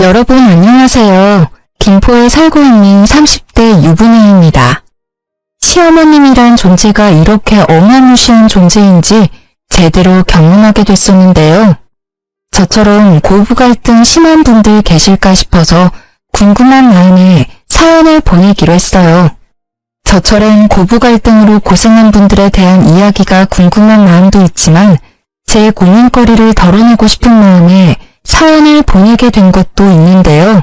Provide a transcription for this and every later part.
여러분 안녕하세요. 김포에 살고 있는 30대 유부녀입니다. 시어머님이란 존재가 이렇게 어마무시한 존재인지 제대로 경험하게 됐었는데요. 저처럼 고부 갈등 심한 분들 계실까 싶어서 궁금한 마음에 사연을 보내기로 했어요. 저처럼 고부 갈등으로 고생한 분들에 대한 이야기가 궁금한 마음도 있지만 제 고민거리를 덜어내고 싶은 마음에 사연을 보내게 된 것도 있는데요.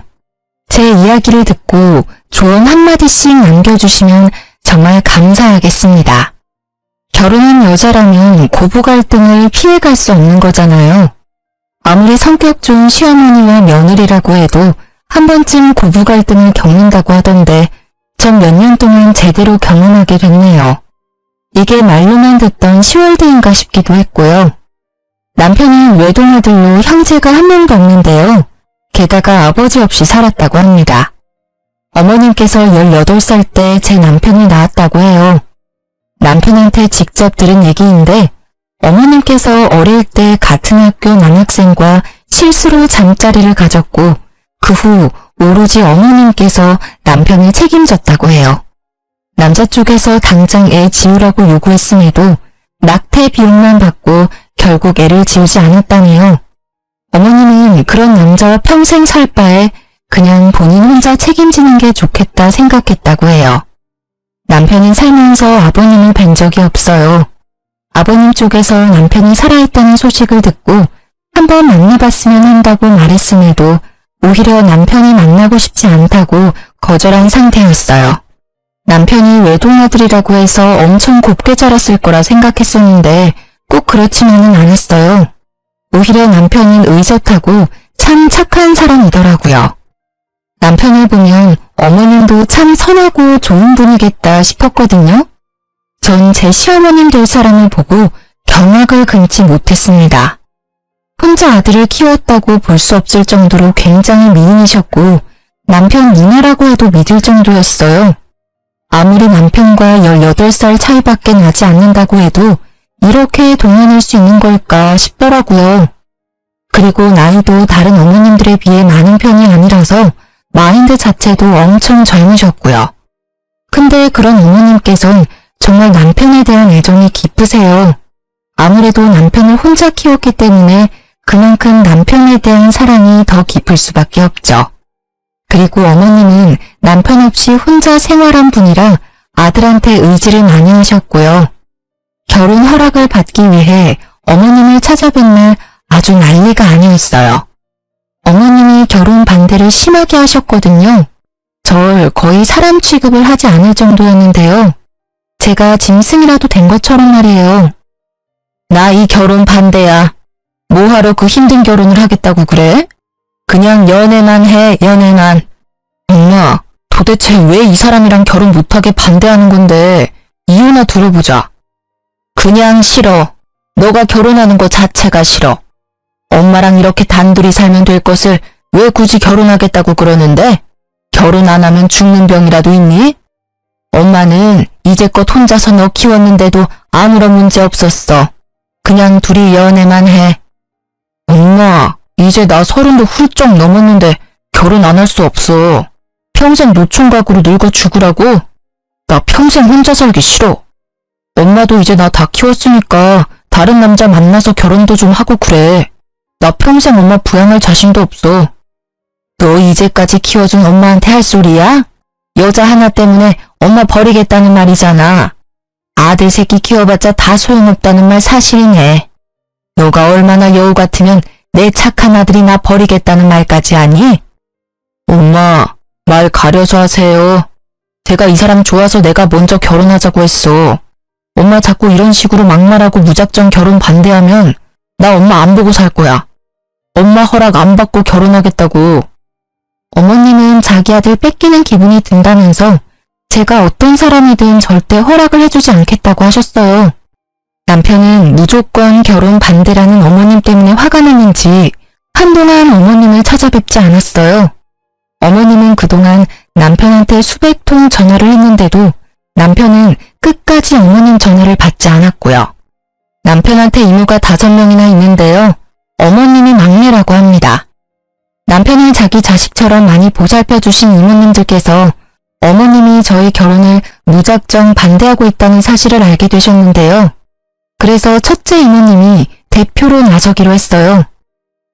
제 이야기를 듣고 조언 한마디씩 남겨주시면 정말 감사하겠습니다. 결혼한 여자라면 고부 갈등을 피해갈 수 없는 거잖아요. 아무리 성격 좋은 시어머니와 며느리라고 해도 한 번쯤 고부 갈등을 겪는다고 하던데 전 몇 년 동안 제대로 경험하게 됐네요. 이게 말로만 듣던 시월드인가 싶기도 했고요. 남편은 외동아들로 형제가 한 명도 없는데요. 게다가 아버지 없이 살았다고 합니다. 어머님께서 18살 때 제 남편을 낳았다고 해요. 남편한테 직접 들은 얘기인데 어머님께서 어릴 때 같은 학교 남학생과 실수로 잠자리를 가졌고 그 후 오로지 어머님께서 남편을 책임졌다고 해요. 남자 쪽에서 당장 애 지우라고 요구했음에도 낙태 비용만 받고 결국 애를 지우지 않았다네요. 어머님은 그런 남자와 평생 살 바에 그냥 본인 혼자 책임지는 게 좋겠다 생각했다고 해요. 남편은 살면서 아버님을 뵌 적이 없어요. 아버님 쪽에서 남편이 살아있다는 소식을 듣고 한번 만나봤으면 한다고 말했음에도 오히려 남편이 만나고 싶지 않다고 거절한 상태였어요. 남편이 외동아들이라고 해서 엄청 곱게 자랐을 거라 생각했었는데 꼭 그렇지만은 않았어요. 오히려 남편은 의젓하고 참 착한 사람이더라고요. 남편을 보면 어머님도 참 선하고 좋은 분이겠다 싶었거든요. 전 제 시어머님 될 사람을 보고 경악을 금치 못했습니다. 혼자 아들을 키웠다고 볼 수 없을 정도로 굉장히 미인이셨고 남편 누나라고 해도 믿을 정도였어요. 아무리 남편과 18살 차이밖에 나지 않는다고 해도 이렇게 동안일 수 있는 걸까 싶더라고요. 그리고 나이도 다른 어머님들에 비해 많은 편이 아니라서 마인드 자체도 엄청 젊으셨고요. 근데 그런 어머님께선 정말 남편에 대한 애정이 깊으세요. 아무래도 남편을 혼자 키웠기 때문에 그만큼 남편에 대한 사랑이 더 깊을 수밖에 없죠. 그리고 어머님은 남편 없이 혼자 생활한 분이라 아들한테 의지를 많이 하셨고요. 결혼 허락을 받기 위해 어머님을 찾아뵌 날 아주 난리가 아니었어요. 어머님이 결혼 반대를 심하게 하셨거든요. 절 거의 사람 취급을 하지 않을 정도였는데요. 제가 짐승이라도 된 것처럼 말이에요. 나 이 결혼 반대야. 뭐하러 그 힘든 결혼을 하겠다고 그래? 그냥 연애만 해, 연애만. 엄마, 도대체 왜 이 사람이랑 결혼 못하게 반대하는 건데 이유나 들어보자. 그냥 싫어. 너가 결혼하는 거 자체가 싫어. 엄마랑 이렇게 단둘이 살면 될 것을 왜 굳이 결혼하겠다고 그러는데? 결혼 안 하면 죽는 병이라도 있니? 엄마는 이제껏 혼자서 너 키웠는데도 아무런 문제 없었어. 그냥 둘이 연애만 해. 엄마, 이제 나 30도 훌쩍 넘었는데 결혼 안 할 수 없어. 평생 노총각으로 늙어 죽으라고? 나 평생 혼자 살기 싫어. 엄마도 이제 나 다 키웠으니까 다른 남자 만나서 결혼도 좀 하고 그래. 나 평생 엄마 부양할 자신도 없어. 너 이제까지 키워준 엄마한테 할 소리야? 여자 하나 때문에 엄마 버리겠다는 말이잖아. 아들 새끼 키워봤자 다 소용없다는 말 사실이네. 너가 얼마나 여우 같으면 내 착한 아들이 나 버리겠다는 말까지 하니? 엄마, 말 가려서 하세요. 제가 이 사람 좋아서 내가 먼저 결혼하자고 했어. 엄마 자꾸 이런 식으로 막말하고 무작정 결혼 반대하면 나 엄마 안 보고 살 거야. 엄마 허락 안 받고 결혼하겠다고. 어머님은 자기 아들 뺏기는 기분이 든다면서 제가 어떤 사람이든 절대 허락을 해주지 않겠다고 하셨어요. 남편은 무조건 결혼 반대라는 어머님 때문에 화가 났는지 한동안 어머님을 찾아뵙지 않았어요. 어머님은 그동안 남편한테 수백 통 전화를 했는데도 남편은 끝까지 어머님 전화를 받지 않았고요. 남편한테 이모가 5명이나 있는데요. 어머님이 막내라고 합니다. 남편을 자기 자식처럼 많이 보살펴주신 이모님들께서 어머님이 저희 결혼을 무작정 반대하고 있다는 사실을 알게 되셨는데요. 그래서 첫째 이모님이 대표로 나서기로 했어요.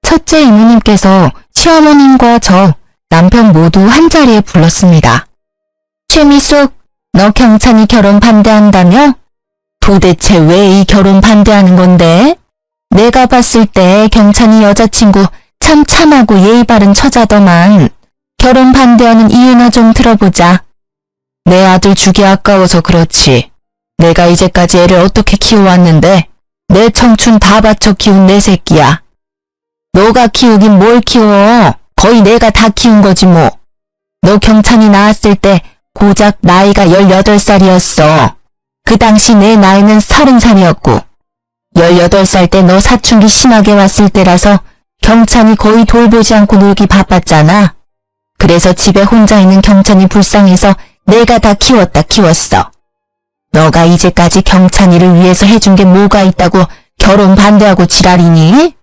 첫째 이모님께서 시어머님과 저, 남편 모두 한자리에 불렀습니다. 최미숙, 너 경찬이 결혼 반대한다며? 도대체 왜 이 결혼 반대하는 건데? 내가 봤을 때 경찬이 여자친구 참 참하고 예의 바른 처자더만. 결혼 반대하는 이유나 좀 들어보자. 내 아들 주기 아까워서 그렇지. 내가 이제까지 애를 어떻게 키워왔는데 내 청춘 다 바쳐 키운 내 새끼야. 너가 키우긴 뭘 키워. 거의 내가 다 키운 거지 뭐. 너 경찬이 낳았을 때 고작 나이가 18살이었어. 그 당시 내 나이는 30살이었고 18살 때 너 사춘기 심하게 왔을 때라서 경찬이 거의 돌보지 않고 놀기 바빴잖아. 그래서 집에 혼자 있는 경찬이 불쌍해서 내가 다 키웠어. 너가 이제까지 경찬이를 위해서 해준 게 뭐가 있다고 결혼 반대하고 지랄이니?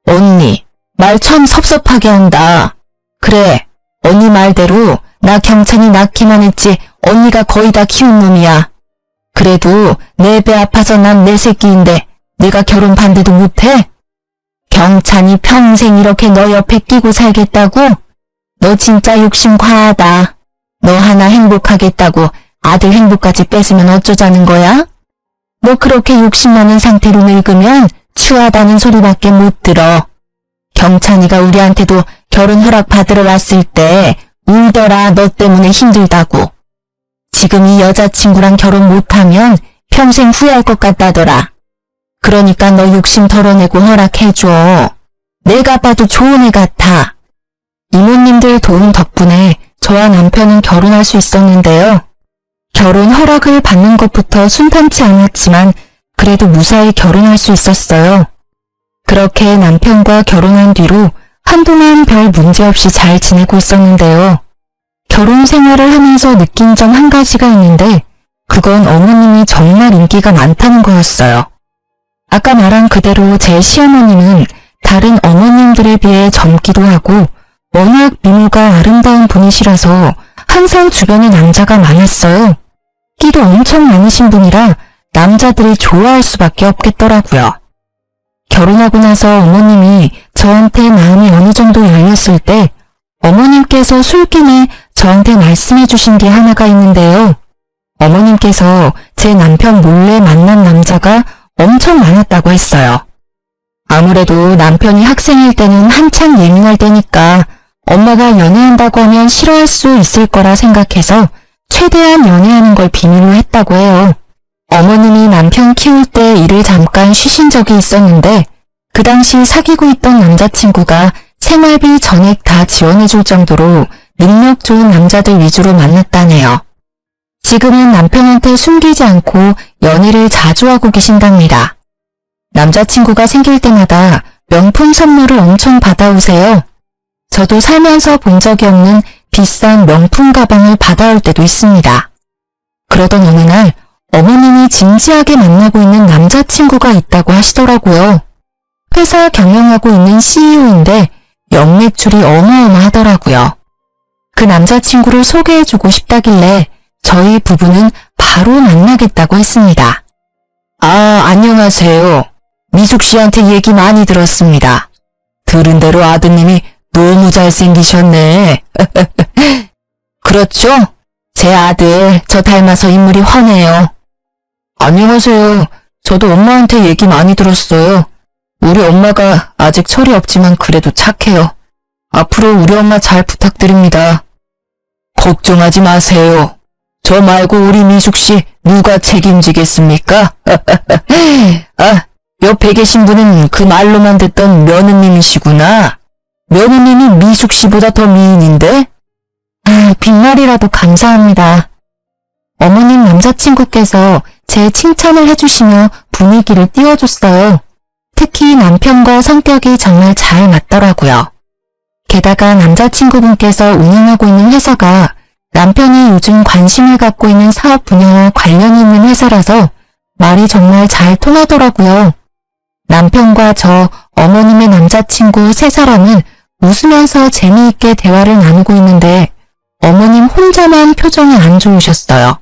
언니, 말 참 섭섭하게 한다. 그래, 언니 말대로 나 경찬이 낳기만 했지 언니가 거의 다 키운 놈이야. 그래도 내 배 아파서 난 내 새끼인데 내가 결혼 반대도 못해? 경찬이 평생 이렇게 너 옆에 끼고 살겠다고? 너 진짜 욕심 과하다. 너 하나 행복하겠다고 아들 행복까지 뺏으면 어쩌자는 거야? 너 그렇게 욕심 많은 상태로 늙으면 추하다는 소리밖에 못 들어. 경찬이가 우리한테도 결혼 허락 받으러 왔을 때 울더라. 너 때문에 힘들다고. 지금 이 여자친구랑 결혼 못하면 평생 후회할 것 같다더라. 그러니까 너 욕심 덜어내고 허락해줘. 내가 봐도 좋은 애 같아. 이모님들 도움 덕분에 저와 남편은 결혼할 수 있었는데요. 결혼 허락을 받는 것부터 순탄치 않았지만 그래도 무사히 결혼할 수 있었어요. 그렇게 남편과 결혼한 뒤로 한동안 별 문제 없이 잘 지내고 있었는데요. 결혼 생활을 하면서 느낀 점 한 가지가 있는데 그건 어머님이 정말 인기가 많다는 거였어요. 아까 말한 그대로 제 시어머님은 다른 어머님들에 비해 젊기도 하고 워낙 미모가 아름다운 분이시라서 항상 주변에 남자가 많았어요. 끼도 엄청 많으신 분이라 남자들이 좋아할 수밖에 없겠더라고요. 결혼하고 나서 어머님이 저한테 마음이 어느 정도 열렸을 때 어머님께서 술김에 저한테 말씀해 주신 게 하나가 있는데요. 어머님께서 제 남편 몰래 만난 남자가 엄청 많았다고 했어요. 아무래도 남편이 학생일 때는 한창 예민할 때니까 엄마가 연애한다고 하면 싫어할 수 있을 거라 생각해서 최대한 연애하는 걸 비밀로 했다고 해요. 어머님이 남편 키울 때 일을 잠깐 쉬신 적이 있었는데 그 당시 사귀고 있던 남자친구가 생활비 전액 다 지원해줄 정도로 능력 좋은 남자들 위주로 만났다네요. 지금은 남편한테 숨기지 않고 연애를 자주 하고 계신답니다. 남자친구가 생길 때마다 명품 선물을 엄청 받아오세요. 저도 살면서 본 적이 없는 비싼 명품 가방을 받아올 때도 있습니다. 그러던 어느 날 어머님이 진지하게 만나고 있는 남자친구가 있다고 하시더라고요. 회사 경영하고 있는 CEO인데 연매출이 어마어마하더라고요. 그 남자친구를 소개해주고 싶다길래 저희 부부는 바로 만나겠다고 했습니다. 아, 안녕하세요. 미숙 씨한테 얘기 많이 들었습니다. 들은 대로 아드님이 너무 잘생기셨네. 그렇죠? 제 아들 저 닮아서 인물이 훤해요. 안녕하세요. 저도 엄마한테 얘기 많이 들었어요. 우리 엄마가 아직 철이 없지만 그래도 착해요. 앞으로 우리 엄마 잘 부탁드립니다. 걱정하지 마세요. 저 말고 우리 미숙 씨 누가 책임지겠습니까? 아, 옆에 계신 분은 그 말로만 듣던 며느님이시구나. 며느님이 미숙 씨보다 더 미인인데? 아, 빈말이라도 감사합니다. 어머님 남자친구께서 제 칭찬을 해주시며 분위기를 띄워줬어요. 특히 남편과 성격이 정말 잘 맞더라고요. 게다가 남자친구분께서 운영하고 있는 회사가 남편이 요즘 관심을 갖고 있는 사업 분야와 관련이 있는 회사라서 말이 정말 잘 통하더라고요. 남편과 저, 어머님의 남자친구 세 사람은 웃으면서 재미있게 대화를 나누고 있는데 어머님 혼자만 표정이 안 좋으셨어요.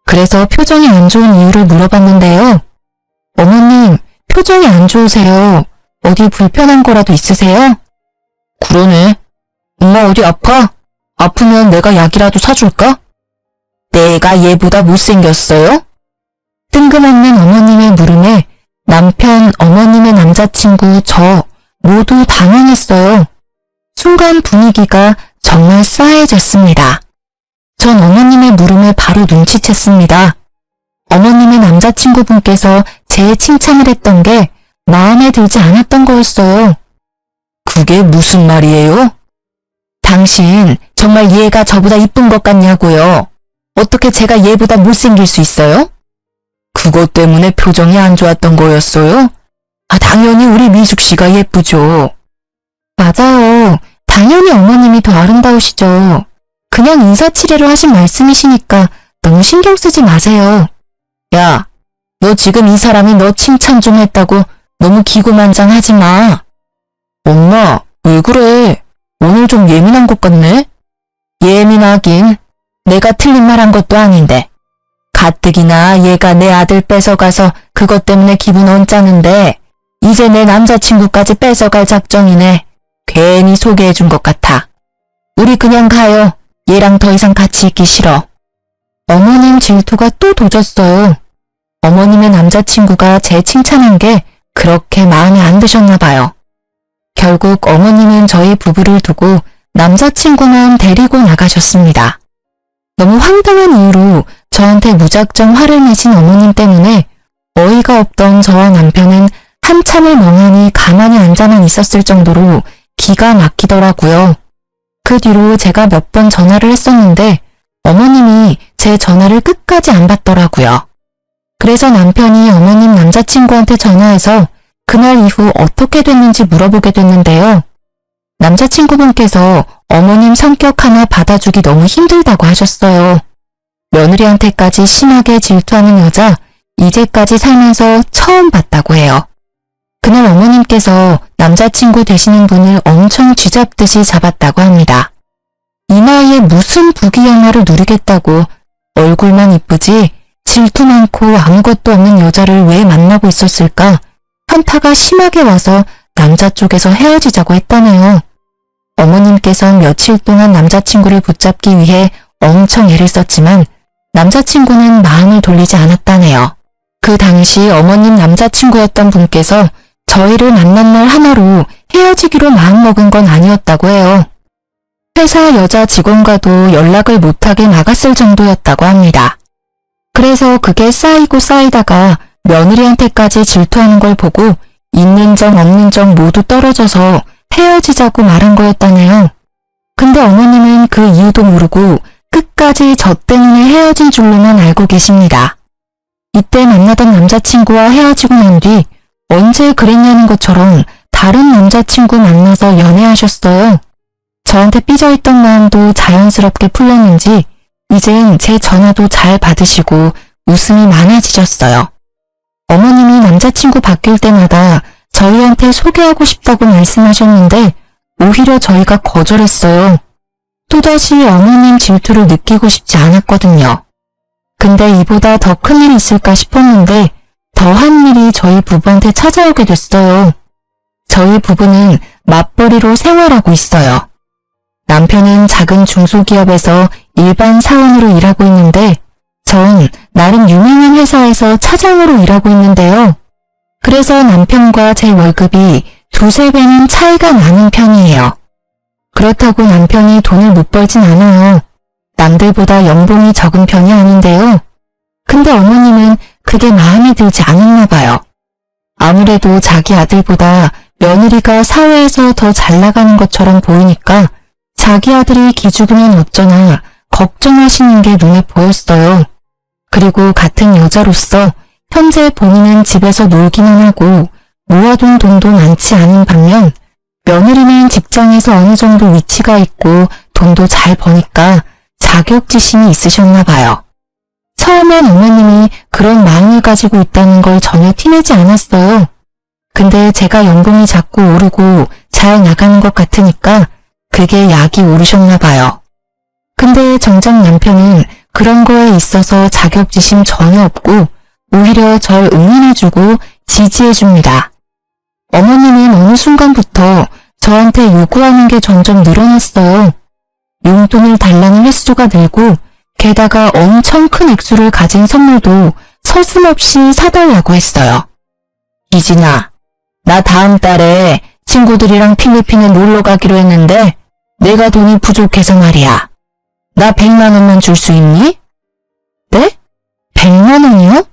그래서 표정이 안 좋은 이유를 물어봤는데요. 어머님, 표정이 안 좋으세요. 어디 불편한 거라도 있으세요? 그러네. 엄마 어디 아파? 아프면 내가 약이라도 사줄까? 내가 얘보다 못생겼어요? 뜬금없는 어머님의 물음에 남편, 어머님의 남자친구, 저 모두 당황했어요. 순간 분위기가 정말 싸해졌습니다. 전 어머님의 물음을 바로 눈치챘습니다. 어머님의 남자친구분께서 제 칭찬을 했던 게 마음에 들지 않았던 거였어요. 그게 무슨 말이에요? 당신 정말 얘가 저보다 이쁜 것 같냐고요. 어떻게 제가 얘보다 못생길 수 있어요? 그것 때문에 표정이 안 좋았던 거였어요? 당연히 우리 미숙 씨가 예쁘죠. 맞아요. 당연히 어머님이 더 아름다우시죠. 그냥 인사치레로 하신 말씀이시니까 너무 신경 쓰지 마세요. 야, 너 지금 이 사람이 너 칭찬 좀 했다고 너무 기고만장하지 마. 엄마, 왜 그래? 오늘 좀 예민한 것 같네? 예민하긴. 내가 틀린 말 한 것도 아닌데. 가뜩이나 얘가 내 아들 뺏어가서 그것 때문에 기분 언짢은데 이제 내 남자친구까지 뺏어갈 작정이네. 괜히 소개해준 것 같아. 우리 그냥 가요. 얘랑 더 이상 같이 있기 싫어. 어머님 질투가 또 도졌어요. 어머님의 남자친구가 제 칭찬한 게 그렇게 마음에 안 드셨나 봐요. 결국 어머님은 저희 부부를 두고 남자친구만 데리고 나가셨습니다. 너무 황당한 이유로 저한테 무작정 화를 내신 어머님 때문에 어이가 없던 저와 남편은 한참을 멍하니 가만히 앉아만 있었을 정도로 기가 막히더라고요. 그 뒤로 제가 몇 번 전화를 했었는데 어머님이 제 전화를 끝까지 안 받더라고요. 그래서 남편이 어머님 남자친구한테 전화해서 그날 이후 어떻게 됐는지 물어보게 됐는데요. 남자친구분께서 어머님 성격 하나 받아주기 너무 힘들다고 하셨어요. 며느리한테까지 심하게 질투하는 여자 이제까지 살면서 처음 봤다고 해요. 그날 어머님께서 남자친구 되시는 분을 엄청 쥐잡듯이 잡았다고 합니다. 이 나이에 무슨 부귀영화를 누리겠다고 얼굴만 이쁘지 질투 많고 아무것도 없는 여자를 왜 만나고 있었을까? 현타가 심하게 와서 남자 쪽에서 헤어지자고 했다네요. 어머님께선 며칠 동안 남자친구를 붙잡기 위해 엄청 애를 썼지만 남자친구는 마음을 돌리지 않았다네요. 그 당시 어머님 남자친구였던 분께서 저희를 만난 날 하나로 헤어지기로 마음먹은 건 아니었다고 해요. 회사 여자 직원과도 연락을 못하게 막았을 정도였다고 합니다. 그래서 그게 쌓이고 쌓이다가 며느리한테까지 질투하는 걸 보고 있는 정 없는 정 모두 떨어져서 헤어지자고 말한 거였다네요. 근데 어머님은 그 이유도 모르고 끝까지 저 때문에 헤어진 줄로만 알고 계십니다. 이때 만나던 남자친구와 헤어지고 난 뒤 언제 그랬냐는 것처럼 다른 남자친구 만나서 연애하셨어요. 저한테 삐져있던 마음도 자연스럽게 풀렸는지 이젠 제 전화도 잘 받으시고 웃음이 많아지셨어요. 어머님이 남자친구 바뀔 때마다 저희한테 소개하고 싶다고 말씀하셨는데 오히려 저희가 거절했어요. 또다시 어머님 질투를 느끼고 싶지 않았거든요. 근데 이보다 더 큰일이 있을까 싶었는데 더한 일이 저희 부부한테 찾아오게 됐어요. 저희 부부는 맞벌이로 생활하고 있어요. 남편은 작은 중소기업에서 일반 사원으로 일하고 있는데 전 나름 유명한 회사에서 차장으로 일하고 있는데요. 그래서 남편과 제 월급이 두세 배는 차이가 나는 편이에요. 그렇다고 남편이 돈을 못 벌진 않아요. 남들보다 연봉이 적은 편이 아닌데요. 근데 어머님은 그게 마음에 들지 않았나 봐요. 아무래도 자기 아들보다 며느리가 사회에서 더 잘 나가는 것처럼 보이니까 자기 아들이 기죽으면 어쩌나 걱정하시는 게 눈에 보였어요. 그리고 같은 여자로서 현재 본인은 집에서 놀기만 하고 모아둔 돈도 많지 않은 반면 며느리는 직장에서 어느 정도 위치가 있고 돈도 잘 버니까 자격지심이 있으셨나 봐요. 처음엔 어머님이 그런 마음을 가지고 있다는 걸 전혀 티내지 않았어요. 근데 제가 연봉이 자꾸 오르고 잘 나가는 것 같으니까 그게 약이 오르셨나 봐요. 근데 정작 남편은 그런 거에 있어서 자격지심 전혀 없고 오히려 절 응원해주고 지지해줍니다. 어머님은 어느 순간부터 저한테 요구하는 게 점점 늘어났어요. 용돈을 달라는 횟수가 늘고 게다가 엄청 큰 액수를 가진 선물도 서슴없이 사달라고 했어요. 이진아, 나 다음 달에 친구들이랑 필리핀에 놀러 가기로 했는데 내가 돈이 부족해서 말이야. 나 100만 원만 줄 수 있니? 네? 100만 원이요?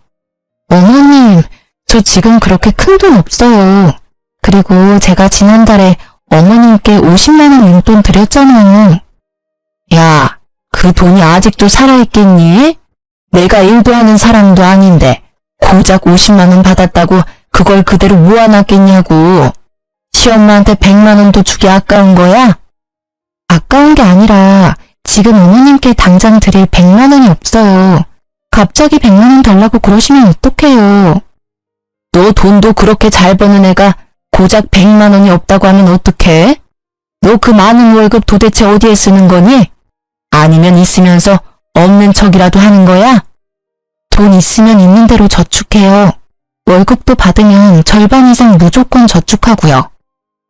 어머님, 저 지금 그렇게 큰 돈 없어요. 그리고 제가 지난달에 어머님께 50만 원 용돈 드렸잖아요. 야, 그 돈이 아직도 살아있겠니? 내가 일도 하는 사람도 아닌데 고작 50만 원 받았다고 그걸 그대로 모아놨겠냐고. 시엄마한테 100만 원도 주기 아까운 거야? 아까운 게 아니라 지금 어머님께 당장 드릴 100만 원이 없어요. 갑자기 100만 원 달라고 그러시면 어떡해요. 너 돈도 그렇게 잘 버는 애가 고작 100만 원이 없다고 하면 어떡해? 너 그 많은 월급 도대체 어디에 쓰는 거니? 아니면 있으면서 없는 척이라도 하는 거야? 돈 있으면 있는 대로 저축해요. 월급도 받으면 절반 이상 무조건 저축하고요.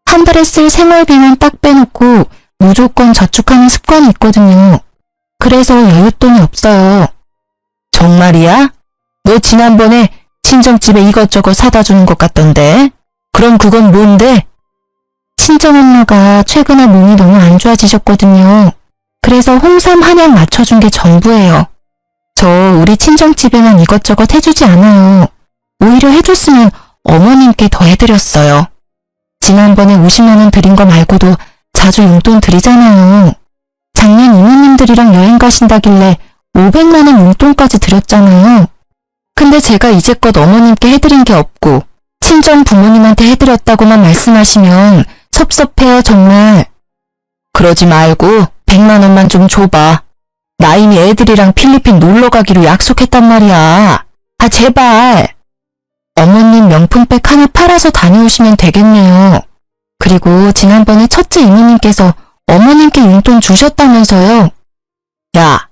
한 달에 쓸 생활비만 딱 빼놓고 무조건 저축하는 습관이 있거든요. 그래서 여윳돈이 없어요. 정말이야? 너 지난번에 친정집에 이것저것 사다 주는 것 같던데? 그럼 그건 뭔데? 친정엄마가 최근에 몸이 너무 안 좋아지셨거든요. 그래서 홍삼 한약 맞춰준 게 전부예요. 저 우리 친정집에만 이것저것 해주지 않아요. 오히려 해줬으면 어머님께 더 해드렸어요. 지난번에 50만 원 드린 거 말고도 자주 용돈 드리잖아요. 작년 이모님들이랑 여행 가신다길래 500만 원 용돈까지 드렸잖아요. 근데 제가 이제껏 어머님께 해드린 게 없고 친정 부모님한테 해드렸다고만 말씀하시면 섭섭해요 정말. 그러지 말고 100만 원만 좀 줘봐. 나 이미 애들이랑 필리핀 놀러 가기로 약속했단 말이야. 아 제발. 어머님 명품백 하나 팔아서 다녀오시면 되겠네요. 그리고 지난번에 첫째 이모님께서 어머님께 용돈 주셨다면서요. 야,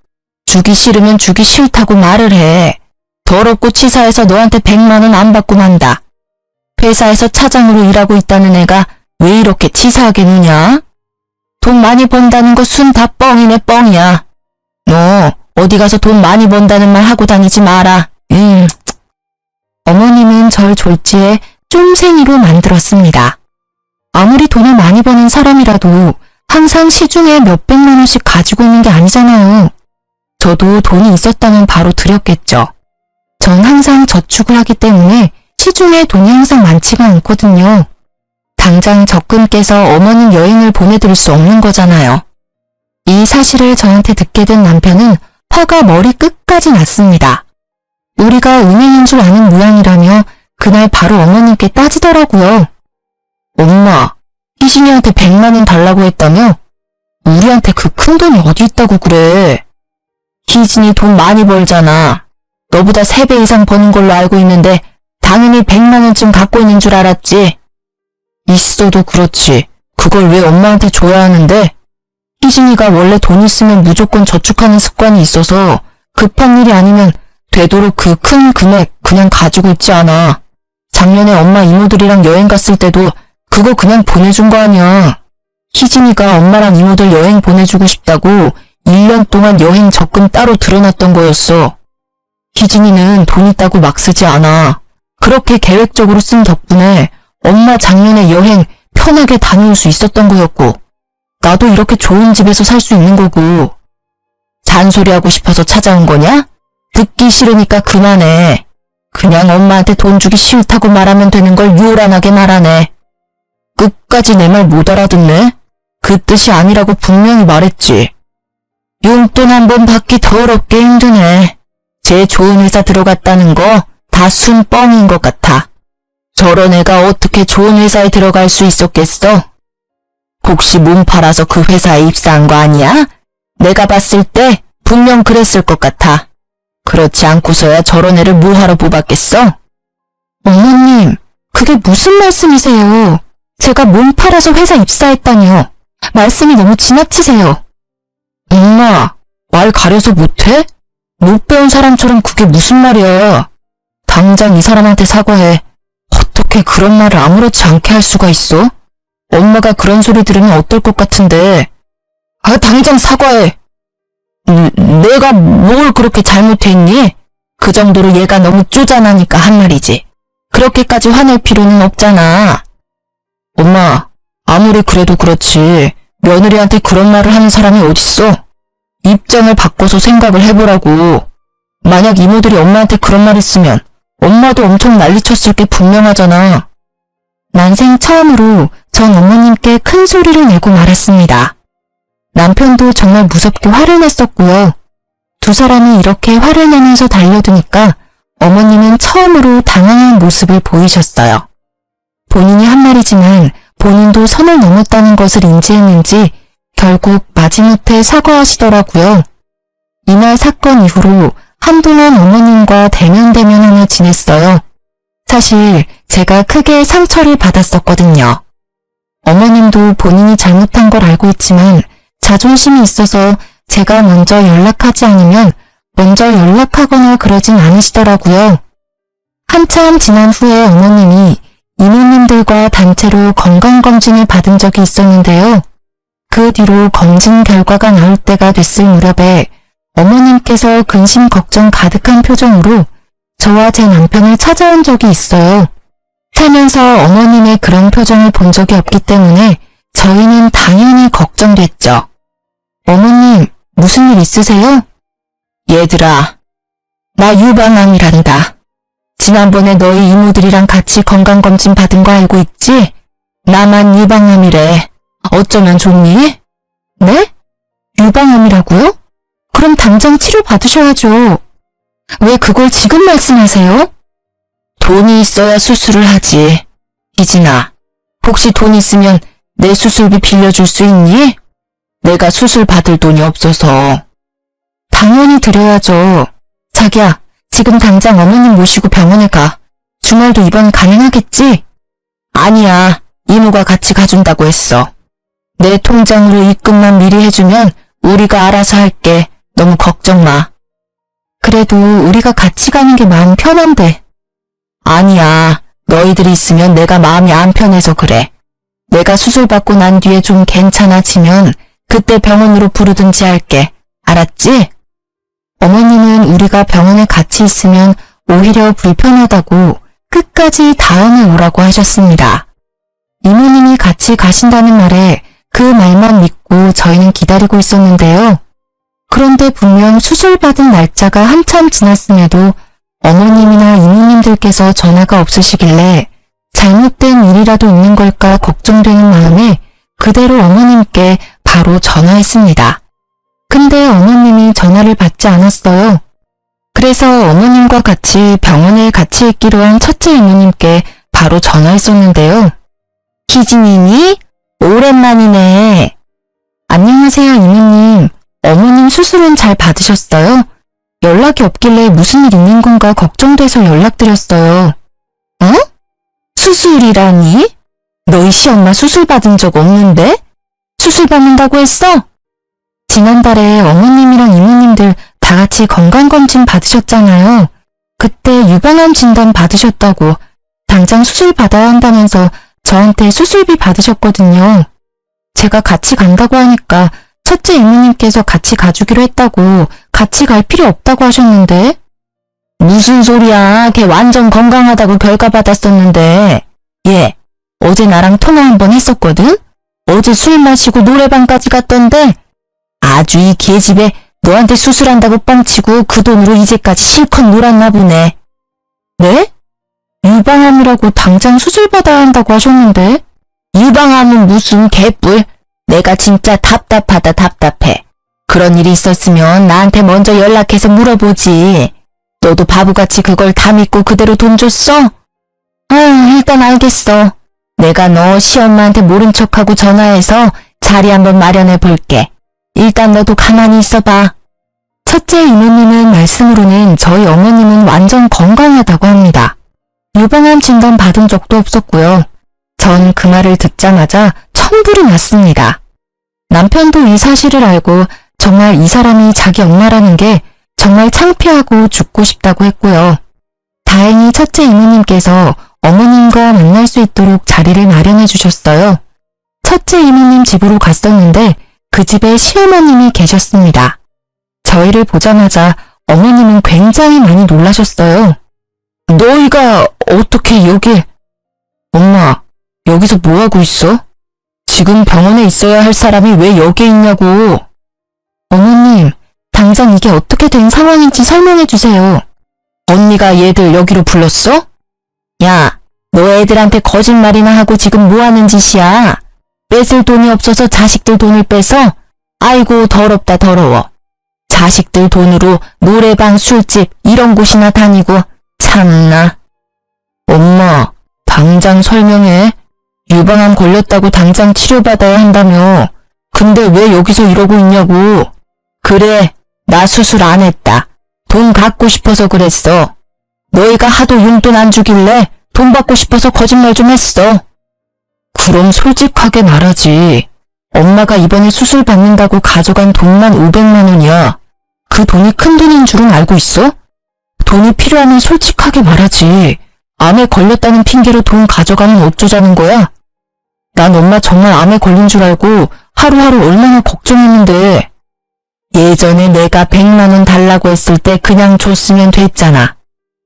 주기 싫으면 주기 싫다고 말을 해. 더럽고 치사해서 너한테 100만 원 안 받고 만다. 회사에서 차장으로 일하고 있다는 애가 왜 이렇게 치사하게 노냐? 돈 많이 번다는 거 순 다 뻥이네 뻥이야. 너 어디 가서 돈 많이 번다는 말 하고 다니지 마라. 어머님은 절 졸지에 쫌생이로 만들었습니다. 아무리 돈을 많이 버는 사람이라도 항상 시중에 몇백만 원씩 가지고 있는 게 아니잖아요. 저도 돈이 있었다면 바로 드렸겠죠. 전 항상 저축을 하기 때문에 시중에 돈이 항상 많지가 않거든요. 당장 적금 깨서 어머님 여행을 보내드릴 수 없는 거잖아요. 이 사실을 저한테 듣게 된 남편은 화가 머리 끝까지 났습니다. 우리가 은행인 줄 아는 모양이라며 그날 바로 어머님께 따지더라고요. 엄마, 희진이한테 100만 원 달라고 했다며? 우리한테 그 큰 돈이 어디 있다고 그래. 희진이 돈 많이 벌잖아. 너보다 3배 이상 버는 걸로 알고 있는데 당연히 100만 원쯤 갖고 있는 줄 알았지. 있어도 그렇지. 그걸 왜 엄마한테 줘야 하는데? 희진이가 원래 돈 있으면 무조건 저축하는 습관이 있어서 급한 일이 아니면 되도록 그 큰 금액 그냥 가지고 있지 않아. 작년에 엄마 이모들이랑 여행 갔을 때도 그거 그냥 보내준 거 아니야. 희진이가 엄마랑 이모들 여행 보내주고 싶다고 1년 동안 여행 적금 따로 들어놨던 거였어. 희진이는 돈 있다고 막 쓰지 않아. 그렇게 계획적으로 쓴 덕분에 엄마 작년에 여행 편하게 다녀올 수 있었던 거였고 나도 이렇게 좋은 집에서 살 수 있는 거고. 잔소리하고 싶어서 찾아온 거냐? 듣기 싫으니까 그만해. 그냥 엄마한테 돈 주기 싫다고 말하면 되는 걸 요란하게 말하네. 끝까지 내 말 못 알아듣네? 그 뜻이 아니라고 분명히 말했지. 용돈 한 번 받기 더럽게 힘드네. 제 좋은 회사 들어갔다는 거 다 순뻥인 것 같아. 저런 애가 어떻게 좋은 회사에 들어갈 수 있었겠어? 혹시 몸 팔아서 그 회사에 입사한 거 아니야? 내가 봤을 때 분명 그랬을 것 같아. 그렇지 않고서야 저런 애를 뭐하러 뽑았겠어? 어머님, 그게 무슨 말씀이세요? 제가 몸 팔아서 회사 입사했다니요. 말씀이 너무 지나치세요. 엄마, 말 가려서 못해? 못 배운 사람처럼 그게 무슨 말이야. 당장 이 사람한테 사과해. 어떻게 그런 말을 아무렇지 않게 할 수가 있어? 엄마가 그런 소리 들으면 어떨 것 같은데. 당장 사과해. 내가 뭘 그렇게 잘못했니? 그 정도로 얘가 너무 쪼잔하니까 한 말이지. 그렇게까지 화낼 필요는 없잖아. 엄마, 아무리 그래도 그렇지 며느리한테 그런 말을 하는 사람이 어딨어? 입장을 바꿔서 생각을 해보라고. 만약 이모들이 엄마한테 그런 말 했으면 엄마도 엄청 난리쳤을 게 분명하잖아. 난생 처음으로 전 어머님께 큰 소리를 내고 말았습니다. 남편도 정말 무섭게 화를 냈었고요. 두 사람이 이렇게 화를 내면서 달려드니까 어머님은 처음으로 당황한 모습을 보이셨어요. 본인이 한 말이지만 본인도 선을 넘었다는 것을 인지했는지 결국 마지못해 사과하시더라고요. 이날 사건 이후로 한동안 어머님과 대면대면하며 지냈어요. 사실 제가 크게 상처를 받았었거든요. 어머님도 본인이 잘못한 걸 알고 있지만 자존심이 있어서 제가 먼저 연락하지 않으면 먼저 연락하거나 그러진 않으시더라고요. 한참 지난 후에 어머님이 이모님들과 단체로 건강검진을 받은 적이 있었는데요. 그 뒤로 검진 결과가 나올 때가 됐을 무렵에 어머님께서 근심 걱정 가득한 표정으로 저와 제 남편을 찾아온 적이 있어요. 살면서 어머님의 그런 표정을 본 적이 없기 때문에 저희는 당연히 걱정됐죠. 어머님, 무슨 일 있으세요? 얘들아, 나 유방암이란다. 지난번에 너희 이모들이랑 같이 건강검진 받은 거 알고 있지? 나만 유방암이래. 어쩌면 좋니? 네? 유방암이라고요? 그럼 당장 치료 받으셔야죠. 왜 그걸 지금 말씀하세요? 돈이 있어야 수술을 하지. 희진아, 혹시 돈 있으면 내 수술비 빌려줄 수 있니? 내가 수술 받을 돈이 없어서. 당연히 드려야죠. 자기야, 지금 당장 어머님 모시고 병원에 가. 주말도 입원 가능하겠지? 아니야, 이모가 같이 가준다고 했어. 내 통장으로 입금만 미리 해주면 우리가 알아서 할게. 너무 걱정 마. 그래도 우리가 같이 가는 게 마음 편한데. 아니야, 너희들이 있으면 내가 마음이 안 편해서 그래. 내가 수술 받고 난 뒤에 좀 괜찮아지면 그때 병원으로 부르든지 할게. 알았지? 어머님은 우리가 병원에 같이 있으면 오히려 불편하다고 끝까지 다음에 오라고 하셨습니다. 이모님이 같이 가신다는 말에 그 말만 믿고 저희는 기다리고 있었는데요. 그런데 분명 수술받은 날짜가 한참 지났음에도 어머님이나 이모님들께서 전화가 없으시길래 잘못된 일이라도 있는 걸까 걱정되는 마음에 그대로 어머님께 바로 전화했습니다. 근데 어머님이 전화를 받지 않았어요. 그래서 어머님과 같이 병원에 같이 있기로 한 첫째 이모님께 바로 전화했었는데요. 희진이니? 오랜만이네. 안녕하세요, 이모님. 어머님 수술은 잘 받으셨어요? 연락이 없길래 무슨 일 있는 건가 걱정돼서 연락드렸어요. 어? 수술이라니? 너희 시엄마 수술 받은 적 없는데? 수술 받는다고 했어? 지난달에 어머님이랑 이모님들 다 같이 건강검진 받으셨잖아요. 그때 유방암 진단 받으셨다고 당장 수술 받아야 한다면서 저한테 수술비 받으셨거든요. 제가 같이 간다고 하니까 첫째 이모님께서 같이 가주기로 했다고 같이 갈 필요 없다고 하셨는데. 무슨 소리야. 걔 완전 건강하다고 결과 받았었는데. 얘 어제 나랑 통화 한번 했었거든? 어제 술 마시고 노래방까지 갔던데 아주 이 계집애 너한테 수술한다고 뻥치고 그 돈으로 이제까지 실컷 놀았나 보네. 네? 유방암이라고 당장 수술 받아야 한다고 하셨는데. 유방암은 무슨 개뿔. 내가 진짜 답답하다 답답해. 그런 일이 있었으면 나한테 먼저 연락해서 물어보지. 너도 바보같이 그걸 다 믿고 그대로 돈 줬어? 일단 알겠어. 내가 너 시엄마한테 모른 척하고 전화해서 자리 한번 마련해 볼게. 일단 너도 가만히 있어봐. 첫째 이모님은 말씀으로는 저희 어머님은 완전 건강하다고 합니다. 유방암 진단 받은 적도 없었고요. 전 그 말을 듣자마자 천불이 났습니다. 남편도 이 사실을 알고 정말 이 사람이 자기 엄마라는 게 정말 창피하고 죽고 싶다고 했고요. 다행히 첫째 이모님께서 어머님과 만날 수 있도록 자리를 마련해 주셨어요. 첫째 이모님 집으로 갔었는데 그 집에 시어머님이 계셨습니다. 저희를 보자마자 어머님은 굉장히 많이 놀라셨어요. 너희가 어떻게 여기... 엄마, 여기서 뭐하고 있어? 지금 병원에 있어야 할 사람이 왜 여기에 있냐고. 어머님, 당장 이게 어떻게 된 상황인지 설명해 주세요. 언니가 얘들 여기로 불렀어? 야, 너 애들한테 거짓말이나 하고 지금 뭐 하는 짓이야? 뺏을 돈이 없어서 자식들 돈을 빼서? 아이고 더럽다 더러워. 자식들 돈으로 노래방, 술집 이런 곳이나 다니고 참나. 엄마, 당장 설명해. 유방암 걸렸다고 당장 치료받아야 한다며. 근데 왜 여기서 이러고 있냐고. 그래, 나 수술 안 했다. 돈 갖고 싶어서 그랬어. 너희가 하도 용돈 안 주길래 돈 받고 싶어서 거짓말 좀 했어. 그럼 솔직하게 말하지. 엄마가 이번에 수술 받는다고 가져간 돈만 500만 원이야. 그 돈이 큰 돈인 줄은 알고 있어? 돈이 필요하면 솔직하게 말하지. 암에 걸렸다는 핑계로 돈 가져가면 어쩌자는 거야? 난 엄마 정말 암에 걸린 줄 알고 하루하루 얼마나 걱정했는데. 예전에 내가 100만 원 달라고 했을 때 그냥 줬으면 됐잖아.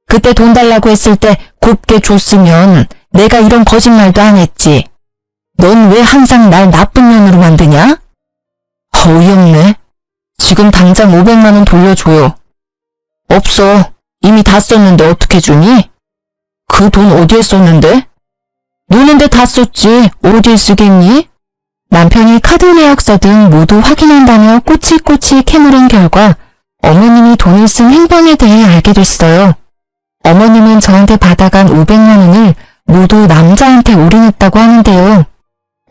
그때 돈 달라고 했을 때 곱게 줬으면 내가 이런 거짓말도 안 했지. 넌 왜 항상 날 나쁜 년으로 만드냐? 어이없네. 지금 당장 500만 원 돌려줘요. 없어. 이미 다 썼는데 어떻게 주니? 그 돈 어디에 썼는데? 노는데 다 썼지. 어디에 쓰겠니? 남편이 카드 내역서 등 모두 확인한다며 꼬치꼬치 캐물은 결과 어머님이 돈을 쓴 행방에 대해 알게 됐어요. 어머님은 저한테 받아간 500만 원을 모두 남자한테 올인했다고 하는데요.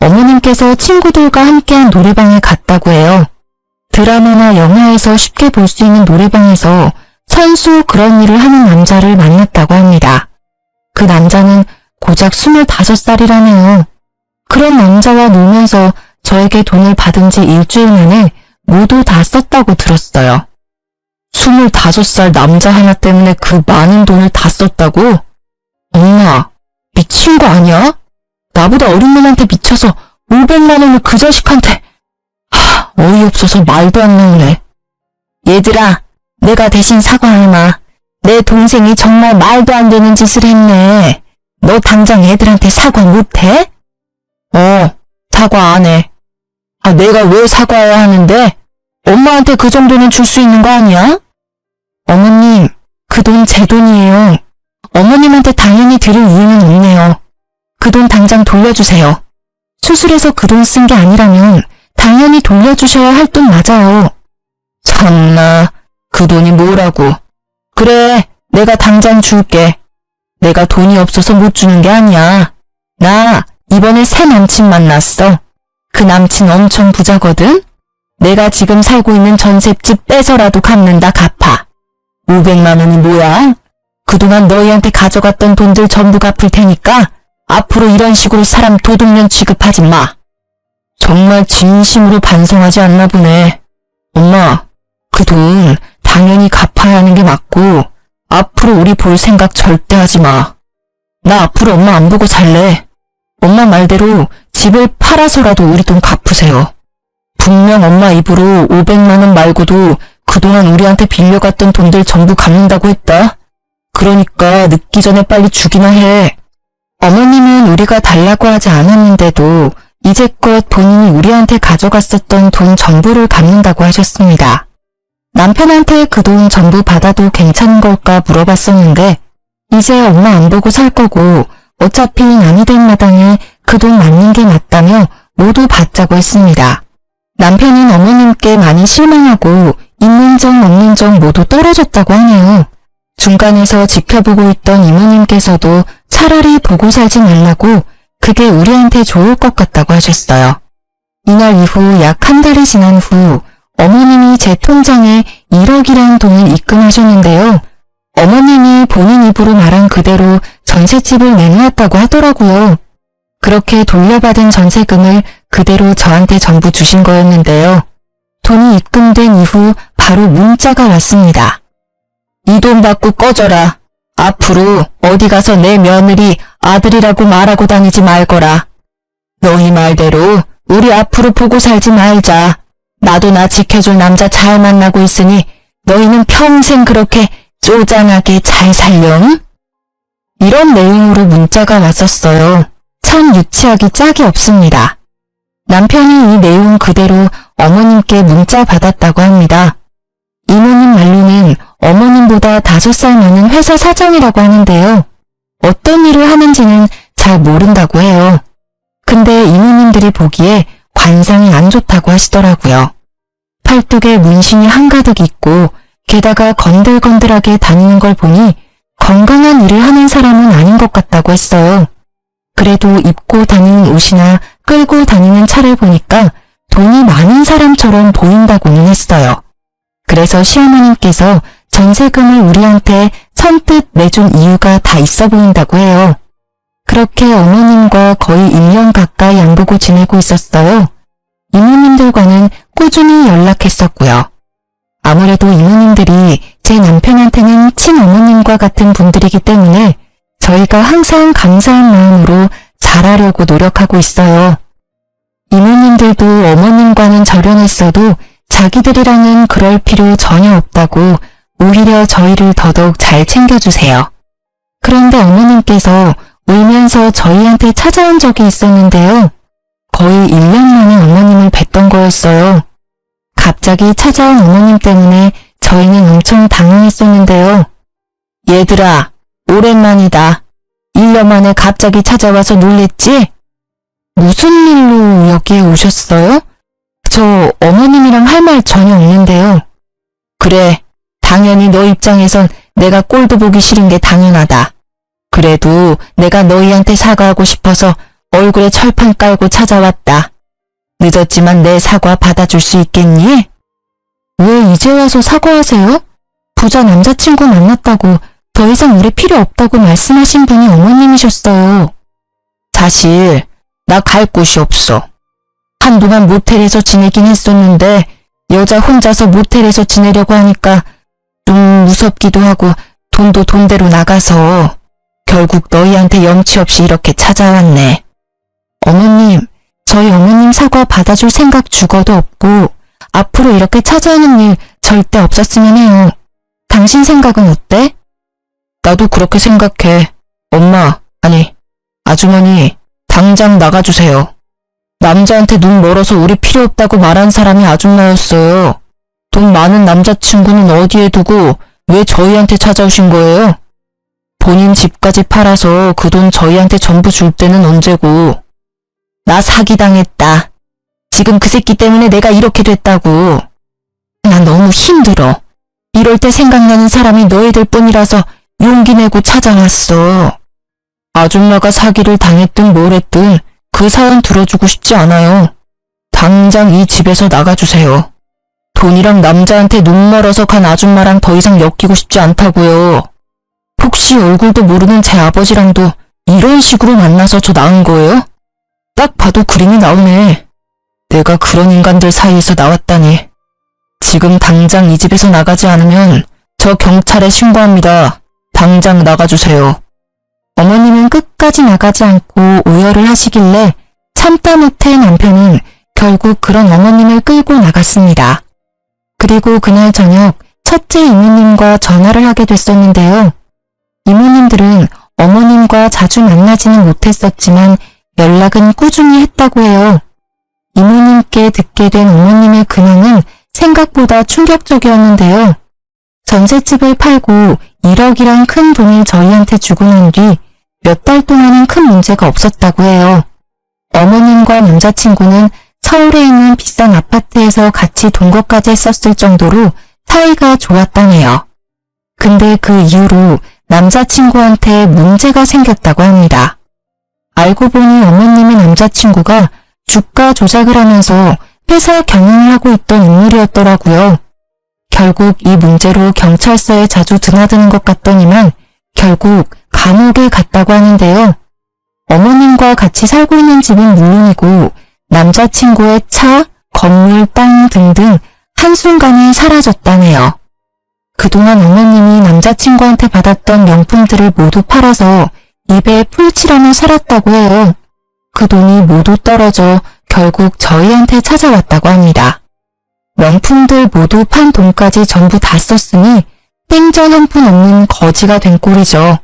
어머님께서 친구들과 함께한 노래방에 갔다고 해요. 드라마나 영화에서 쉽게 볼 수 있는 노래방에서 선수 그런 일을 하는 남자를 만났다고 합니다. 그 남자는 고작 25살이라네요. 그런 남자와 놀면서 저에게 돈을 받은 지 일주일 만에 모두 다 썼다고 들었어요. 25살 남자 하나 때문에 그 많은 돈을 다 썼다고? 엄마, 미친 거 아니야? 나보다 어린 놈한테 미쳐서 500만 원을 그 자식한테... 어이없어서 말도 안 나오네. 얘들아, 내가 대신 사과하마. 내 동생이 정말 말도 안 되는 짓을 했네. 너 당장 애들한테 사과 못해? 사과 안 해. 내가 왜 사과해야 하는데? 엄마한테 그 정도는 줄 수 있는 거 아니야? 어머님, 그 돈 제 돈이에요. 어머님한테 당연히 드릴 이유는 없네요. 그 돈 당장 돌려주세요. 수술해서 그 돈 쓴 게 아니라면 당연히 돌려주셔야 할 돈 맞아요. 참나, 그 돈이 뭐라고. 그래, 내가 당장 줄게. 내가 돈이 없어서 못 주는 게 아니야. 나 이번에 새 남친 만났어. 그 남친 엄청 부자거든? 내가 지금 살고 있는 전셋집 빼서라도 갚는다 갚아. 500만 원이 뭐야? 그동안 너희한테 가져갔던 돈들 전부 갚을 테니까 앞으로 이런 식으로 사람 도둑년 취급하지 마. 정말 진심으로 반성하지 않나 보네. 엄마, 그 돈 당연히 갚아야 하는 게 맞고 앞으로 우리 볼 생각 절대 하지 마. 나 앞으로 엄마 안 보고 살래. 엄마 말대로 집을 팔아서라도 우리 돈 갚으세요. 분명 엄마 입으로 500만 원 말고도 그동안 우리한테 빌려갔던 돈들 전부 갚는다고 했다. 그러니까 늦기 전에 빨리 주기나 해. 어머님은 우리가 달라고 하지 않았는데도 이제껏 본인이 우리한테 가져갔었던 돈 전부를 갚는다고 하셨습니다. 남편한테 그 돈 전부 받아도 괜찮은 걸까 물어봤었는데 이제 엄마 안 보고 살 거고 어차피 남이 된 마당에 그 돈 맞는 게 맞다며 모두 받자고 했습니다. 남편은 어머님께 많이 실망하고 있는 정 없는 정 모두 떨어졌다고 하네요. 중간에서 지켜보고 있던 이모님께서도 차라리 보고 살지 말라고 그게 우리한테 좋을 것 같다고 하셨어요. 이날 이후 약 한 달이 지난 후 어머님이 제 통장에 1억이라는 돈을 입금하셨는데요. 어머님이 본인 입으로 말한 그대로 전셋집을 내놓았다고 하더라고요. 그렇게 돌려받은 전세금을 그대로 저한테 전부 주신 거였는데요. 돈이 입금된 이후 바로 문자가 왔습니다. 이 돈 받고 꺼져라. 앞으로 어디 가서 내 며느리 아들이라고 말하고 다니지 말거라. 너희 말대로 우리 앞으로 보고 살지 말자. 나도 나 지켜줄 남자 잘 만나고 있으니 너희는 평생 그렇게 쪼잔하게 잘 살렴? 이런 내용으로 문자가 왔었어요. 참 유치하기 짝이 없습니다. 남편이 이 내용 그대로 어머님께 문자 받았다고 합니다. 이모님 말로는 어머님보다 5살 많은 회사 사장이라고 하는데요. 어떤 일을 하는지는 잘 모른다고 해요. 근데 이모님들이 보기에 관상이 안 좋다고 하시더라고요. 팔뚝에 문신이 한가득 있고 게다가 건들건들하게 다니는 걸 보니 건강한 일을 하는 사람은 아닌 것 같다고 했어요. 그래도 입고 다니는 옷이나 끌고 다니는 차를 보니까 돈이 많은 사람처럼 보인다고는 했어요. 그래서 시어머님께서 전세금을 우리한테 선뜻 내준 이유가 다 있어 보인다고 해요. 그렇게 어머님과 거의 1년 가까이 안 보고 지내고 있었어요. 이모님들과는 꾸준히 연락했었고요. 아무래도 이모님들이 제 남편한테는 친어머님과 같은 분들이기 때문에 저희가 항상 감사한 마음으로 잘하려고 노력하고 있어요. 이모님들도 어머님과는 절연했어도 자기들이랑은 그럴 필요 전혀 없다고 오히려 저희를 더더욱 잘 챙겨주세요. 그런데 어머님께서 울면서 저희한테 찾아온 적이 있었는데요. 거의 1년 만에 어머님을 뵀던 거였어요. 갑자기 찾아온 어머님 때문에 저희는 엄청 당황했었는데요. 얘들아, 오랜만이다. 1년 만에 갑자기 찾아와서 놀랬지? 무슨 일로 여기에 오셨어요? 저 어머님이랑 할 말 전혀 없는데요. 그래, 당연히 너 입장에선 내가 꼴도 보기 싫은 게 당연하다. 그래도 내가 너희한테 사과하고 싶어서 얼굴에 철판 깔고 찾아왔다. 늦었지만 내 사과 받아줄 수 있겠니? 왜 이제 와서 사과하세요? 부자 남자친구 만났다고 더 이상 우리 필요 없다고 말씀하신 분이 어머님이셨어요. 사실 나 갈 곳이 없어. 한동안 모텔에서 지내긴 했었는데 여자 혼자서 모텔에서 지내려고 하니까 좀 무섭기도 하고 돈도 돈대로 나가서 결국 너희한테 염치 없이 이렇게 찾아왔네. 어머님, 저희 어머님 사과 받아줄 생각 죽어도 없고 앞으로 이렇게 찾아오는 일 절대 없었으면 해요. 당신 생각은 어때? 나도 그렇게 생각해. 엄마, 아니, 아주머니, 당장 나가주세요. 남자한테 눈 멀어서 우리 필요 없다고 말한 사람이 아줌마였어요. 돈 많은 남자친구는 어디에 두고 왜 저희한테 찾아오신 거예요? 본인 집까지 팔아서 그 돈 저희한테 전부 줄 때는 언제고. 나 사기당했다. 지금 그 새끼 때문에 내가 이렇게 됐다고. 나 너무 힘들어. 이럴 때 생각나는 사람이 너희들 뿐이라서 용기 내고 찾아왔어. 아줌마가 사기를 당했든 뭘 했든 그 사연 들어주고 싶지 않아요. 당장 이 집에서 나가주세요. 돈이랑 남자한테 눈 멀어서 간 아줌마랑 더 이상 엮이고 싶지 않다고요. 혹시 얼굴도 모르는 제 아버지랑도 이런 식으로 만나서 저 낳은 거예요? 딱 봐도 그림이 나오네. 내가 그런 인간들 사이에서 나왔다니. 지금 당장 이 집에서 나가지 않으면 저 경찰에 신고합니다. 당장 나가주세요. 어머님은 끝까지 나가지 않고 오열을 하시길래 참다 못해 남편은 결국 그런 어머님을 끌고 나갔습니다. 그리고 그날 저녁 첫째 이모님과 전화를 하게 됐었는데요. 이모님들은 어머님과 자주 만나지는 못했었지만 연락은 꾸준히 했다고 해요. 이모님께 듣게 된 어머님의 근황은 생각보다 충격적이었는데요. 전셋집을 팔고 1억이란 큰 돈을 저희한테 주고 난 뒤 몇 달 동안은 큰 문제가 없었다고 해요. 어머님과 남자친구는 서울에 있는 비싼 아파트에서 같이 동거까지 했었을 정도로 사이가 좋았다네요. 근데 그 이후로 남자친구한테 문제가 생겼다고 합니다. 알고 보니 어머님의 남자친구가 주가 조작을 하면서 회사 경영을 하고 있던 인물이었더라고요. 결국 이 문제로 경찰서에 자주 드나드는 것 같더니만 결국 감옥에 갔다고 하는데요. 어머님과 같이 살고 있는 집은 물론이고 남자친구의 차, 건물, 땅 등등 한순간에 사라졌다네요. 그동안 어머님이 남자친구한테 받았던 명품들을 모두 팔아서 입에 풀칠하며 살았다고 해요. 그 돈이 모두 떨어져 결국 저희한테 찾아왔다고 합니다. 명품들 모두 판 돈까지 전부 다 썼으니 땡전 한 푼 없는 거지가 된 꼴이죠.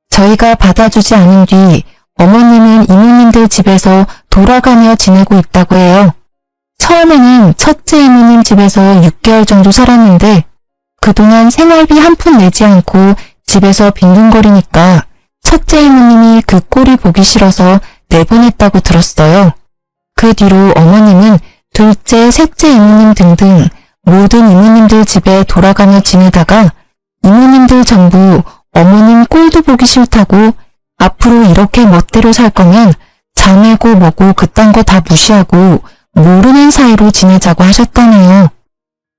저희가 받아주지 않은 뒤 어머님은 이모님들 집에서 돌아가며 지내고 있다고 해요. 처음에는 첫째 이모님 집에서 6개월 정도 살았는데 그동안 생활비 한 푼 내지 않고 집에서 빈둥거리니까 첫째 이모님이 그 꼴이 보기 싫어서 내보냈다고 들었어요. 그 뒤로 어머님은 둘째, 셋째 이모님 등등 모든 이모님들 집에 돌아가며 지내다가 이모님들 전부 어머님 꼴도 보기 싫다고 앞으로 이렇게 멋대로 살 거면 자매고 뭐고 그딴 거 다 무시하고 모르는 사이로 지내자고 하셨다네요.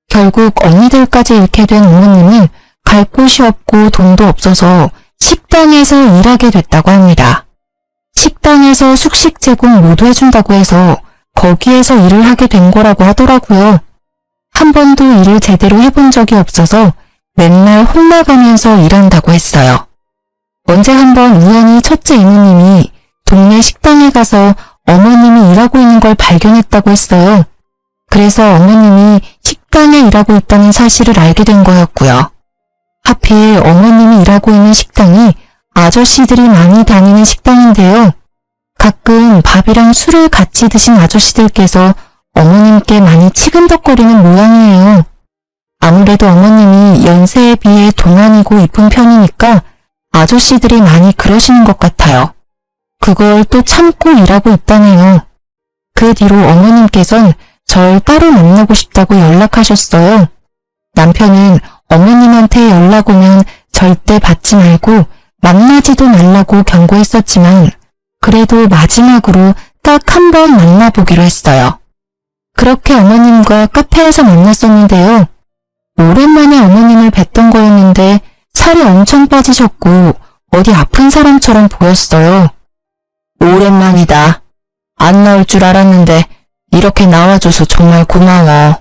결국 언니들까지 잃게 된 어머님은 갈 곳이 없고 돈도 없어서 식당에서 일하게 됐다고 합니다. 식당에서 숙식 제공 모두 해준다고 해서 거기에서 일을 하게 된 거라고 하더라고요. 한 번도 일을 제대로 해본 적이 없어서 맨날 혼나가면서 일한다고 했어요. 언제 한번 우연히 첫째 이모님이 동네 식당에 가서 어머님이 일하고 있는 걸 발견했다고 했어요. 그래서 어머님이 식당에 일하고 있다는 사실을 알게 된 거였고요. 하필 어머님이 일하고 있는 식당이 아저씨들이 많이 다니는 식당인데요. 가끔 밥이랑 술을 같이 드신 아저씨들께서 어머님께 많이 치근덕거리는 모양이에요. 아무래도 어머님이 연세에 비해 동안이고 이쁜 편이니까 아저씨들이 많이 그러시는 것 같아요. 그걸 또 참고 일하고 있다네요. 그 뒤로 어머님께선 절 따로 만나고 싶다고 연락하셨어요. 남편은 어머님한테 연락 오면 절대 받지 말고 만나지도 말라고 경고했었지만 그래도 마지막으로 딱 한 번 만나보기로 했어요. 그렇게 어머님과 카페에서 만났었는데요. 오랜만에 어머님을 뵀던 거였는데 살이 엄청 빠지셨고 어디 아픈 사람처럼 보였어요. 오랜만이다. 안 나올 줄 알았는데 이렇게 나와줘서 정말 고마워.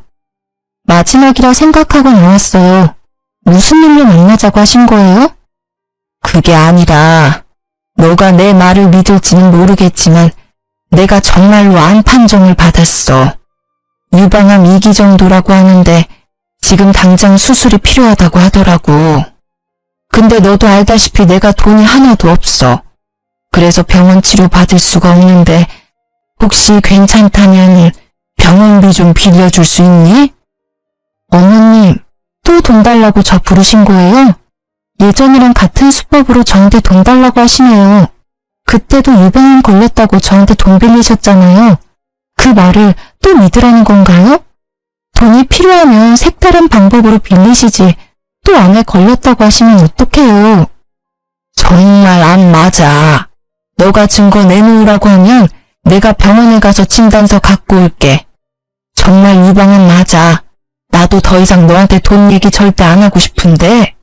마지막이라 생각하고 나왔어요. 무슨 일로 만나자고 하신 거예요? 그게 아니라 너가 내 말을 믿을지는 모르겠지만 내가 정말로 암 판정을 받았어. 유방암 2기 정도라고 하는데 지금 당장 수술이 필요하다고 하더라고. 근데 너도 알다시피 내가 돈이 하나도 없어. 그래서 병원 치료 받을 수가 없는데 혹시 괜찮다면 병원비 좀 빌려줄 수 있니? 어머님, 또 돈 달라고 저 부르신 거예요? 예전이랑 같은 수법으로 저한테 돈 달라고 하시네요. 그때도 유방암 걸렸다고 저한테 돈 빌리셨잖아요. 그 말을 또 믿으라는 건가요? 돈이 필요하면 색다른 방법으로 빌리시지 또 암에 걸렸다고 하시면 어떡해요. 정말 암 맞아. 너가 증거 내놓으라고 하면 내가 병원에 가서 진단서 갖고 올게. 정말 유방암 맞아. 나도 더 이상 너한테 돈 얘기 절대 안 하고 싶은데.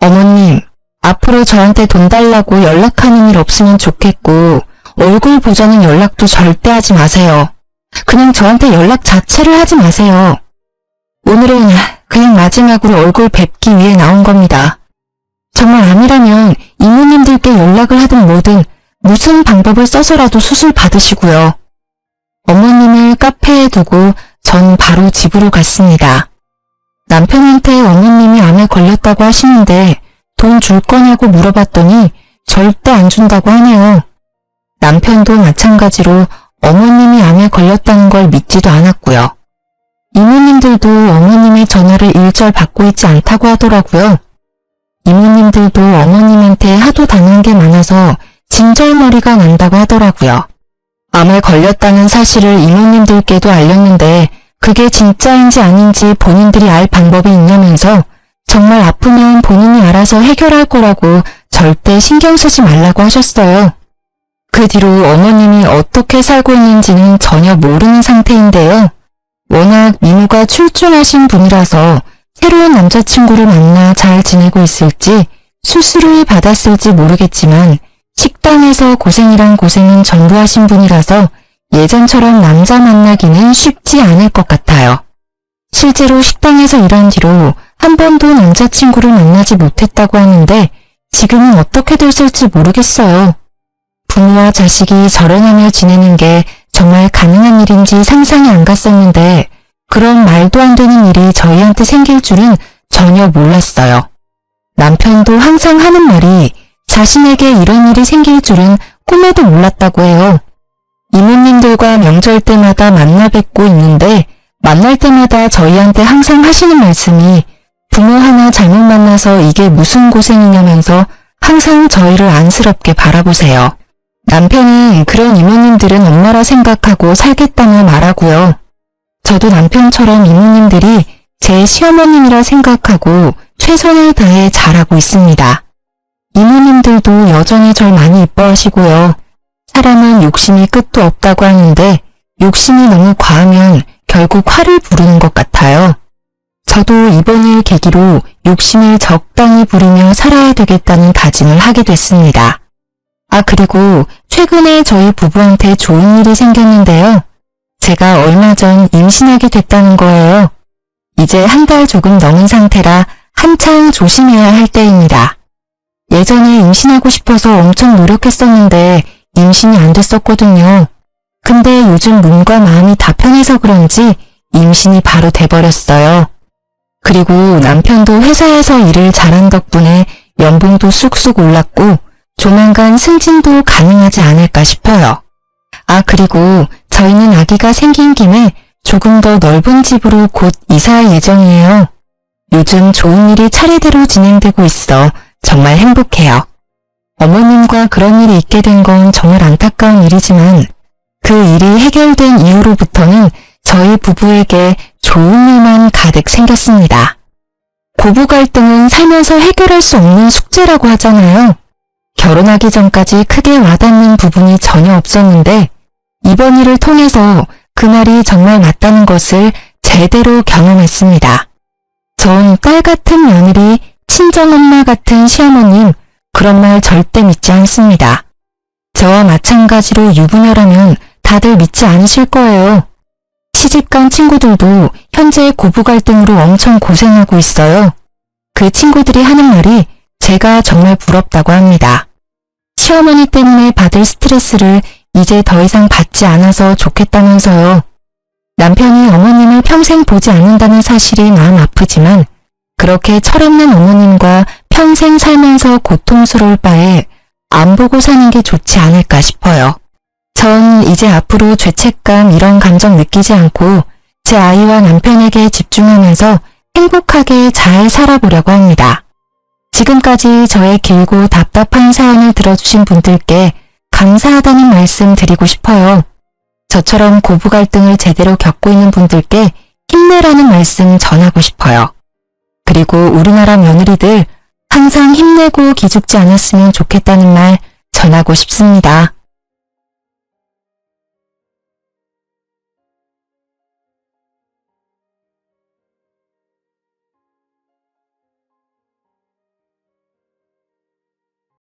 어머님, 앞으로 저한테 돈 달라고 연락하는 일 없으면 좋겠고 얼굴 보자는 연락도 절대 하지 마세요. 그냥 저한테 연락 자체를 하지 마세요. 오늘은 그냥 마지막으로 얼굴 뵙기 위해 나온 겁니다. 정말 암이라면 이모님들께 연락을 하든 뭐든 무슨 방법을 써서라도 수술 받으시고요. 어머님을 카페에 두고 전 바로 집으로 갔습니다. 남편한테 어머님이 암에 걸렸다고 하시는데 돈 줄 거냐고 물어봤더니 절대 안 준다고 하네요. 남편도 마찬가지로 어머님이 암에 걸렸다는 걸 믿지도 않았고요. 이모님들도 어머님의 전화를 일절 받고 있지 않다고 하더라고요. 이모님들도 어머님한테 하도 당한 게 많아서 진절머리가 난다고 하더라고요. 암에 걸렸다는 사실을 이모님들께도 알렸는데 그게 진짜인지 아닌지 본인들이 알 방법이 있냐면서 정말 아프면 본인이 알아서 해결할 거라고 절대 신경 쓰지 말라고 하셨어요. 그 뒤로 어머님이 어떻게 살고 있는지는 전혀 모르는 상태인데요. 워낙 미모가 출중하신 분이라서 새로운 남자친구를 만나 잘 지내고 있을지 수술을 받았을지 모르겠지만 식당에서 고생이란 고생은 전부 하신 분이라서 예전처럼 남자 만나기는 쉽지 않을 것 같아요. 실제로 식당에서 일한 뒤로 한 번도 남자친구를 만나지 못했다고 하는데 지금은 어떻게 됐을지 모르겠어요. 부모와 자식이 절연하며 지내는 게 정말 가능한 일인지 상상이 안 갔었는데 그런 말도 안 되는 일이 저희한테 생길 줄은 전혀 몰랐어요. 남편도 항상 하는 말이 자신에게 이런 일이 생길 줄은 꿈에도 몰랐다고 해요. 이모님들과 명절 때마다 만나 뵙고 있는데 만날 때마다 저희한테 항상 하시는 말씀이 부모 하나 잘못 만나서 이게 무슨 고생이냐면서 항상 저희를 안쓰럽게 바라보세요. 남편은 그런 이모님들은 엄마라 생각하고 살겠다며 말하고요. 저도 남편처럼 이모님들이 제 시어머님이라 생각하고 최선을 다해 잘하고 있습니다. 이모님들도 여전히 절 많이 이뻐하시고요. 사람은 욕심이 끝도 없다고 하는데 욕심이 너무 과하면 결국 화를 부르는 것 같아요. 저도 이번 일 계기로 욕심을 적당히 부리며 살아야 되겠다는 다짐을 하게 됐습니다. 그리고 최근에 저희 부부한테 좋은 일이 생겼는데요. 제가 얼마 전 임신하게 됐다는 거예요. 이제 한 달 조금 넘은 상태라 한창 조심해야 할 때입니다. 예전에 임신하고 싶어서 엄청 노력했었는데 임신이 안 됐었거든요. 근데 요즘 몸과 마음이 다 편해서 그런지 임신이 바로 돼버렸어요. 그리고 남편도 회사에서 일을 잘한 덕분에 연봉도 쑥쑥 올랐고 조만간 승진도 가능하지 않을까 싶어요. 그리고 저희는 아기가 생긴 김에 조금 더 넓은 집으로 곧 이사할 예정이에요. 요즘 좋은 일이 차례대로 진행되고 있어 정말 행복해요. 어머님과 그런 일이 있게 된 건 정말 안타까운 일이지만 그 일이 해결된 이후로부터는 저희 부부에게 좋은 일만 가득 생겼습니다. 고부 갈등은 살면서 해결할 수 없는 숙제라고 하잖아요. 결혼하기 전까지 크게 와닿는 부분이 전혀 없었는데 이번 일을 통해서 그 말이 정말 맞다는 것을 제대로 경험했습니다. 전 딸 같은 며느리, 친정엄마 같은 시어머님, 그런 말 절대 믿지 않습니다. 저와 마찬가지로 유부녀라면 다들 믿지 않으실 거예요. 시집간 친구들도 현재 고부 갈등으로 엄청 고생하고 있어요. 그 친구들이 하는 말이 제가 정말 부럽다고 합니다. 시어머니 때문에 받을 스트레스를 이제 더 이상 받지 않아서 좋겠다면서요. 남편이 어머님을 평생 보지 않는다는 사실이 마음 아프지만 그렇게 철없는 어머님과 평생 살면서 고통스러울 바에 안 보고 사는 게 좋지 않을까 싶어요. 전 이제 앞으로 죄책감 이런 감정 느끼지 않고 제 아이와 남편에게 집중하면서 행복하게 잘 살아보려고 합니다. 지금까지 저의 길고 답답한 사연을 들어주신 분들께 감사하다는 말씀 드리고 싶어요. 저처럼 고부 갈등을 제대로 겪고 있는 분들께 힘내라는 말씀 전하고 싶어요. 그리고 우리나라 며느리들 항상 힘내고 기죽지 않았으면 좋겠다는 말 전하고 싶습니다.